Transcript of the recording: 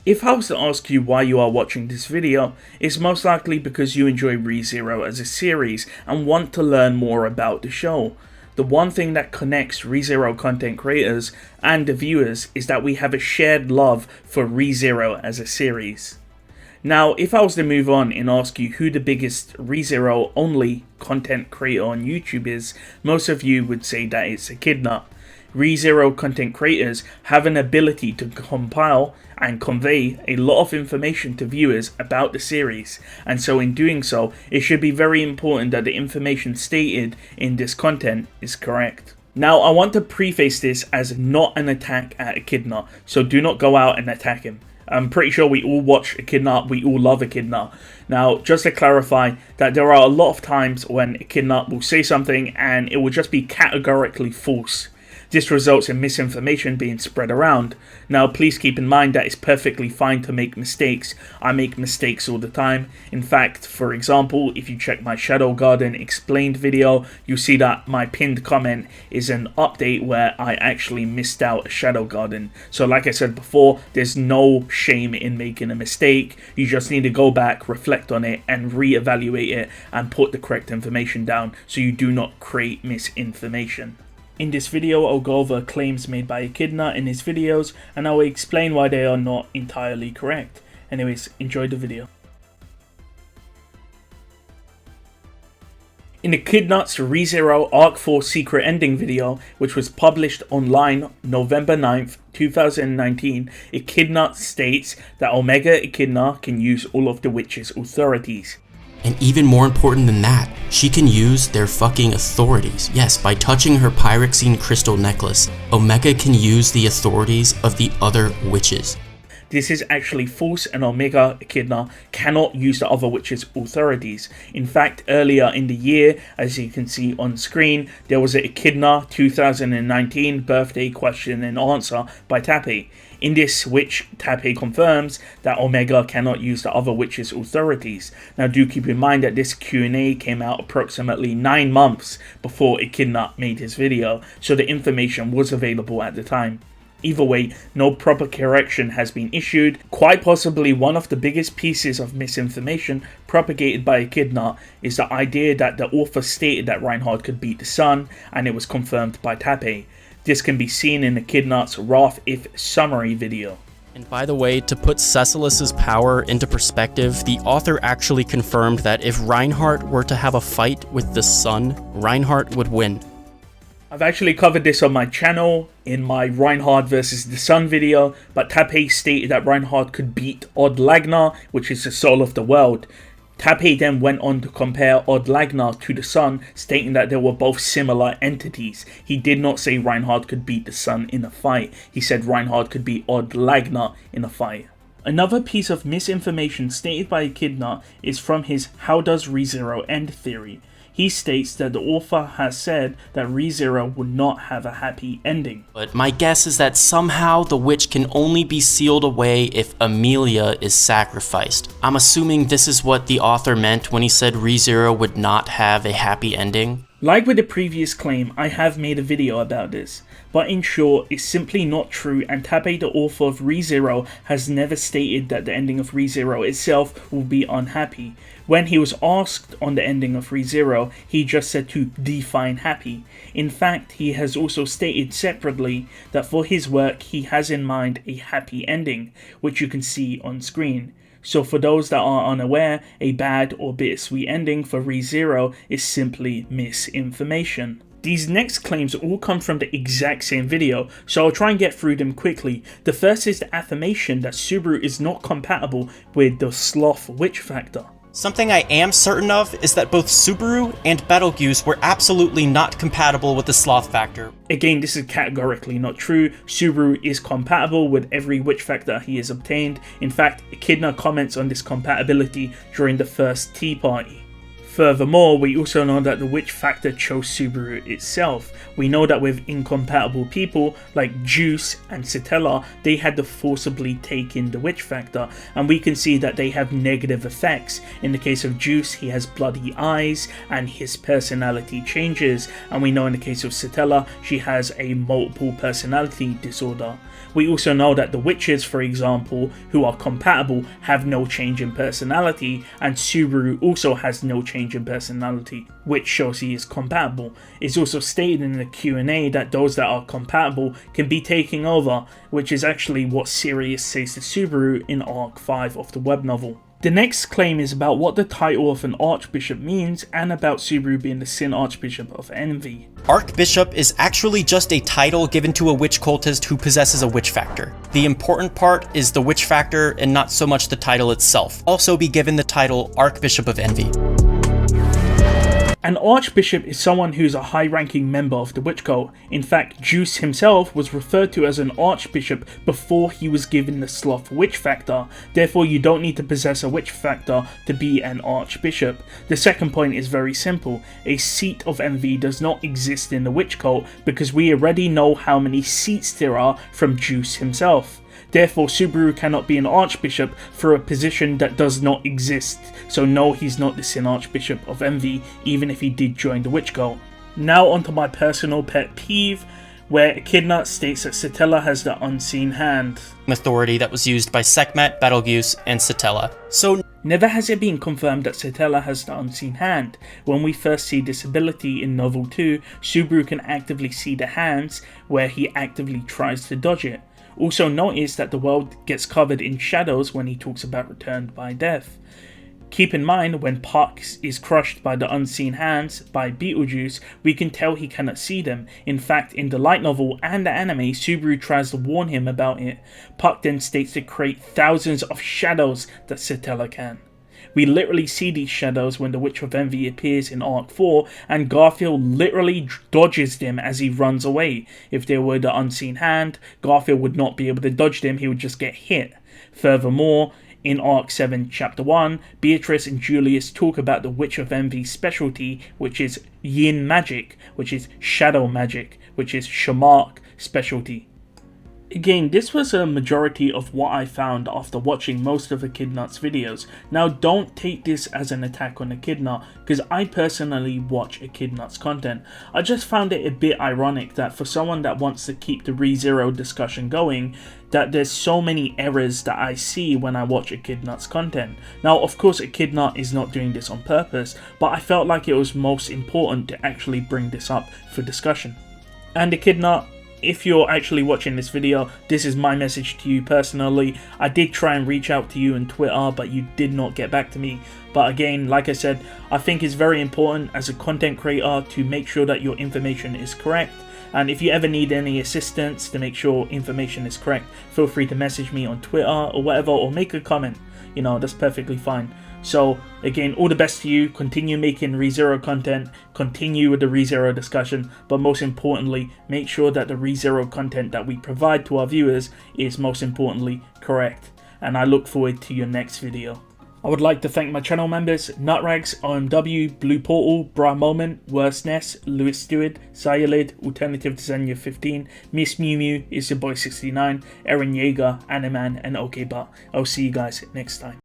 If I was to ask you why you are watching this video, it's most likely because you enjoy ReZero as a series and want to learn more about the show. The one thing that connects ReZero content creators and the viewers is that we have a shared love for ReZero as a series. Now, if I was to move on and ask you who the biggest ReZero only content creator on YouTube is, most of you would say that it's Echidnut. ReZero content creators have an ability to compile and convey a lot of information to viewers about the series, and so in doing so, it should be very important that the information stated in this content is correct. Now, I want to preface this as not an attack at Echidnut, so do not go out and attack him. I'm pretty sure we all watch Echidnut, we all love Echidnut. Now, just to clarify that there are a lot of times when Echidnut will say something and it will just be categorically false. This results in misinformation being spread around. Now, please keep in mind that it's perfectly fine to make mistakes. I make mistakes all the time. In fact, for example, if you check my Shadow Garden explained video, you see that my pinned comment is an update where I actually missed out a Shadow Garden. So like I said before, there's no shame in making a mistake. You just need to go back, reflect on it, and re-evaluate it and put the correct information down so you do not create misinformation. In this video, I'll go over claims made by Echidnut in his videos, and I will explain why they are not entirely correct. Anyways, enjoy the video. In Echidnut's ReZero Arc 4 Secret Ending video, which was published online November 9th, 2019, Echidnut states that Omega Echidna can use all of the witch's authorities. And even more important than that, she can use their fucking authorities. Yes, by touching her Pyroxene crystal necklace, Omega can use the authorities of the other witches. This is actually false, and Omega Echidna cannot use the other witches' authorities. In fact, earlier in the year, as you can see on screen, there was an Echidna 2019 birthday question and answer by Tappy. In this, which Tappy confirms that Omega cannot use the other witches' authorities. Now, do keep in mind that this Q&A came out approximately 9 months before Echidnut made his video, so the information was available at the time. Either way, no proper correction has been issued. Quite possibly one of the biggest pieces of misinformation propagated by Echidna is the idea that the author stated that Reinhard could beat the sun, and it was confirmed by Tappy. This can be seen in Echidnut's Wrath If summary video. And by the way, to put Cecilus's power into perspective, the author actually confirmed that if Reinhard were to have a fight with the sun, Reinhard would win. I've actually covered this on my channel in my Reinhard versus the Sun video, but Tappy stated that Reinhard could beat Odd Lagnar, which is the soul of the world. Tappy then went on to compare Odd Lagnar to the Sun, stating that they were both similar entities. He did not say Reinhard could beat the Sun in a fight. He said Reinhard could beat Odd Lagnar in a fight. Another piece of misinformation stated by Echidna is from his How Does ReZero End theory. He states that the author has said that ReZero would not have a happy ending. But my guess is that somehow the witch can only be sealed away if Emilia is sacrificed. I'm assuming this is what the author meant when he said ReZero would not have a happy ending. Like with the previous claim, I have made a video about this, but in short, it's simply not true, and Tappy, the author of ReZero, has never stated that the ending of ReZero itself will be unhappy. When he was asked on the ending of ReZero, he just said to define happy. In fact, he has also stated separately that for his work he has in mind a happy ending, which you can see on screen. So for those that are unaware, a bad or bittersweet ending for ReZero is simply misinformation. These next claims all come from the exact same video, so I'll try and get through them quickly. The first is the affirmation that Subaru is not compatible with the Sloth witch factor. Something I am certain of is that both Subaru and Betelgeuse were absolutely not compatible with the Sloth factor. Again, this is categorically not true. Subaru is compatible with every witch factor he has obtained. In fact, Echidna comments on this compatibility during the first tea party. Furthermore, we also know that the witch factor chose Subaru itself. We know that with incompatible people like Juice and Satella, they had to forcibly take in the witch factor, and we can see that they have negative effects. In the case of Juice, he has bloody eyes and his personality changes, and we know in the case of Satella, she has a multiple personality disorder. We also know that the witches, for example, who are compatible, have no change in personality, and Subaru also has no change in personality, which shows he is compatible. It's also stated in the Q&A that those that are compatible can be taking over, which is actually what Sirius says to Subaru in Arc 5 of the web novel. The next claim is about what the title of an Archbishop means and about Subaru being the Sin Archbishop of Envy. Archbishop is actually just a title given to a witch cultist who possesses a witch factor. The important part is the witch factor and not so much the title itself. Also be given the title Archbishop of Envy. An Archbishop is someone who's a high-ranking member of the witch cult. In fact, Zeus himself was referred to as an Archbishop before he was given the Sloth witch factor. Therefore, you don't need to possess a witch factor to be an Archbishop. The second point is very simple. A seat of envy does not exist in the witch cult because we already know how many seats there are from Zeus himself. Therefore, Subaru cannot be an Archbishop for a position that does not exist, so no, he's not the Sin Archbishop of Envy, even if he did join the witch cult. Now onto my personal pet peeve, where Echidnut states that Satella has the unseen hand. Authority that was used by Sekhmet, Betelgeuse, and Satella. So never has it been confirmed that Satella has the unseen hand. When we first see this ability in Novel 2, Subaru can actively see the hands, where he actively tries to dodge it. Also notice that the world gets covered in shadows when he talks about returned by death. Keep in mind, when Puck is crushed by the unseen hands by Beetlejuice, we can tell he cannot see them. In fact, in the light novel and the anime, Subaru tries to warn him about it. Puck then states to create thousands of shadows that Satella can. We literally see these shadows when the Witch of Envy appears in Arc 4, and Garfiel literally dodges them as he runs away. If there were the unseen hand, Garfiel would not be able to dodge them, he would just get hit. Furthermore, in Arc 7 Chapter 1, Beatrice and Julius talk about the Witch of Envy's specialty, which is yin magic, which is shadow magic, which is Shamark specialty. Again, this was a majority of what I found after watching most of Echidnut's videos. Now don't take this as an attack on Echidnut, because I personally watch Echidnut's content. I just found it a bit ironic that for someone that wants to keep the rezero discussion going, that there's so many errors that I see when I watch Echidnut's content. Now of course Echidnut is not doing this on purpose, but I felt like it was most important to actually bring this up for discussion. And Echidnut, if you're actually watching this video, this is my message to you personally. I did try and reach out to you on Twitter, but you did not get back to me. But again, like I said, I think it's very important as a content creator to make sure that your information is correct. And if you ever need any assistance to make sure information is correct, feel free to message me on Twitter or whatever, or make a comment. You know, that's perfectly fine. So again, all the best to you. Continue making rezero content, continue with the rezero discussion, but most importantly, make sure that the rezero content that we provide to our viewers is most importantly correct. And I look forward to your next video. I would like to thank my channel members: Nutrags, OMW, Blue Portal, Bra Moment, Worst Ness, Lewis Stewart, Sayalid, Alternative Designer 15, Miss Mew Mew, Is Your Boy 69, Aaron Yeager, Animan, and OKBot. I'll see you guys next time.